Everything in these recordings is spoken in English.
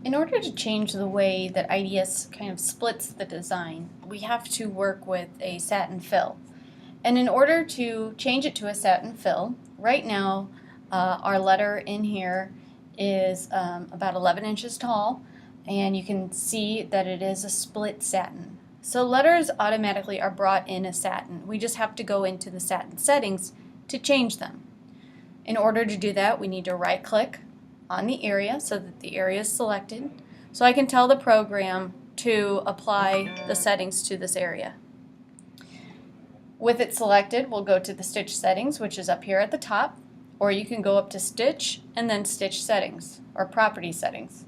In order to change the way that IDS kind of splits the design, we have to work with a satin fill. And in order to change it to a satin fill, right now our letter in here is about 11 inches tall, and you can see that it is a split satin. So letters automatically are brought in as satin. We just have to go into the satin settings to change them. In order to do that, we need to right-click on the area so that the area is selected, so I can tell the program to apply the settings to this area. With it selected, we'll go to the stitch settings, which is up here at the top, or you can go up to stitch and then stitch settings or property settings.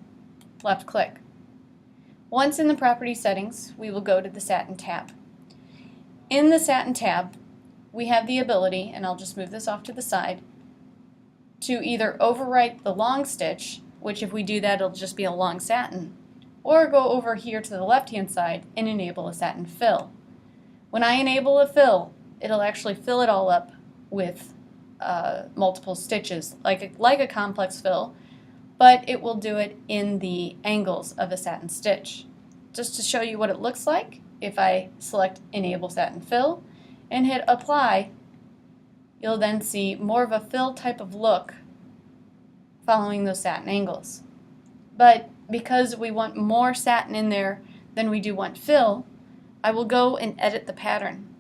Left click. Once in the property settings, we will go to the satin tab. In the satin tab, we have the ability, and I'll just move this off to the side, to either overwrite the long stitch, which if we do that it'll just be a long satin, or go over here to the left hand side and enable a satin fill. When I enable a fill, it'll actually fill it all up with multiple stitches, like a complex fill, but it will do it in the angles of a satin stitch. Just to show you what it looks like, if I select Enable Satin Fill and hit Apply, you'll then see more of a fill type of look following those satin angles. But because we want more satin in there than we do want fill, I will go and edit the pattern.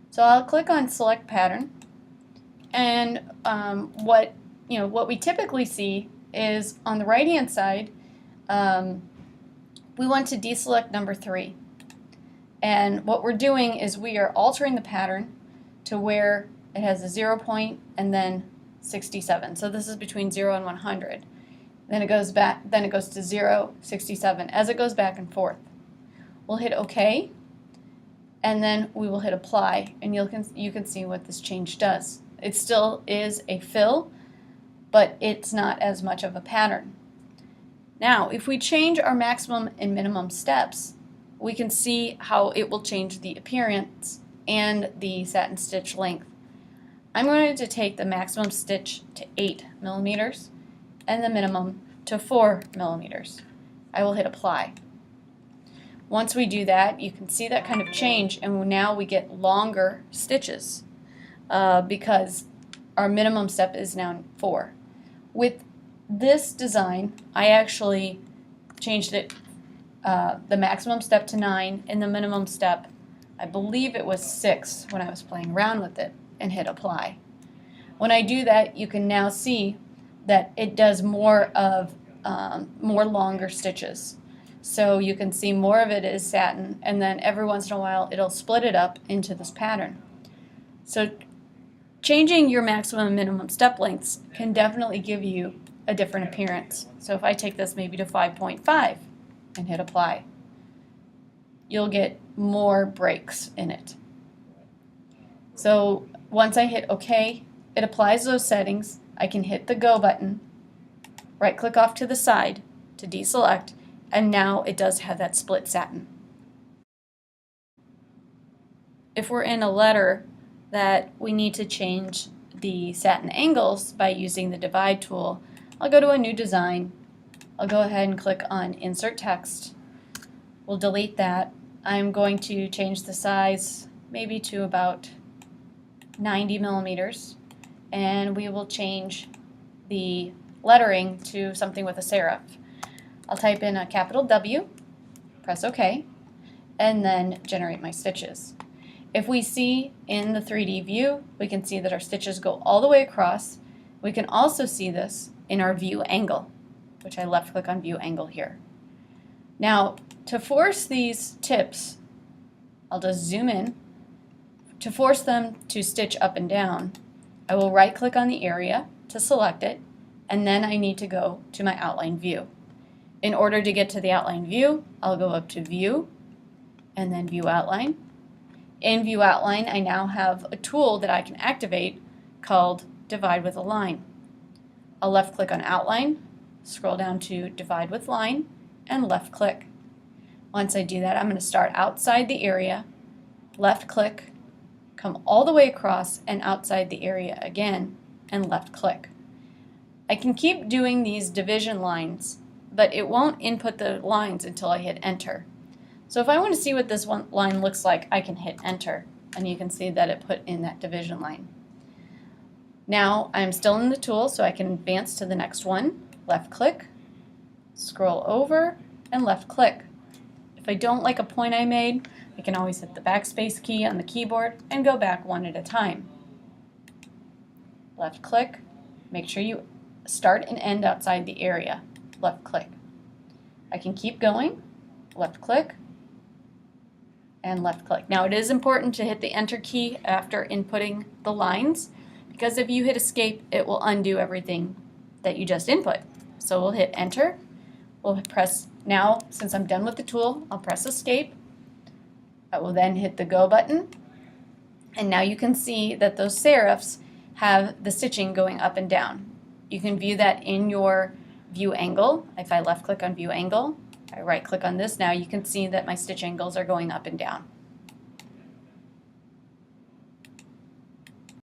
So I'll click on Select Pattern, and what we typically see is on the right hand side, we want to deselect number 3. And what we're doing is we are altering the pattern to where it has a 0 point and then 67. So this is between 0 and 100. Then it goes back, then it goes to 0, 67 as it goes back and forth. We'll hit OK, and then we will hit Apply, and you can see what this change does. It still is a fill, but it's not as much of a pattern. Now, if we change our maximum and minimum steps, we can see how it will change the appearance and the satin stitch length. I'm going to take the maximum stitch to 8 millimeters and the minimum to 4 millimeters. I will hit Apply. Once we do that, you can see that kind of change, and now we get longer stitches because our minimum step is now 4. With this design, I actually changed it the maximum step to 9 and the minimum step, I believe it was 6 when I was playing around with it, and hit Apply. When I do that, you can now see that it does more of more longer stitches. So you can see more of it is satin, and then every once in a while it'll split it up into this pattern. So changing your maximum and minimum step lengths can definitely give you a different appearance. So if I take this maybe to 5.5 and hit Apply, you'll get more breaks in it. So once I hit OK, it applies those settings. I can hit the Go button, right click off to the side to deselect, and now it does have that split satin. If we're in a letter that we need to change the satin angles by using the divide tool, I'll go to a new design. I'll go ahead and click on Insert Text. We'll delete that. I'm going to change the size maybe to about 90 millimeters, and we will change the lettering to something with a serif. I'll type in a capital W, press OK, and then generate my stitches. If we see in the 3D view, we can see that our stitches go all the way across. We can also see this in our view angle, which I left click on view angle here. Now, to force these tips, I'll just zoom in. To force them to stitch up and down, I will right click on the area to select it, and then I need to go to my outline view. In order to get to the outline view, I'll go up to View and then View Outline. In View Outline, I now have a tool that I can activate called Divide with a Line. I'll left click on Outline, scroll down to Divide with Line, and left click. Once I do that, I'm going to start outside the area, left click, come all the way across and outside the area again, and left click. I can keep doing these division lines but it won't input the lines until I hit enter. So if I want to see what this one line looks like, I can hit enter, and you can see that it put in that division line. Now I'm still in the tool, so I can advance to the next one. Left click, scroll over, and left click. If I don't like a point I made, I can always hit the backspace key on the keyboard and go back one at a time. Left click, make sure you start and end outside the area. Left click. I can keep going, left click, and left click. Now it is important to hit the enter key after inputting the lines, because if you hit escape, it will undo everything that you just input. So we'll hit enter, we'll press, now since I'm done with the tool, I'll press escape. I will then hit the go button, and now you can see that those serifs have the stitching going up and down. You can view that in your view angle. If I left click on view angle, I right click on this, now you can see that my stitch angles are going up and down.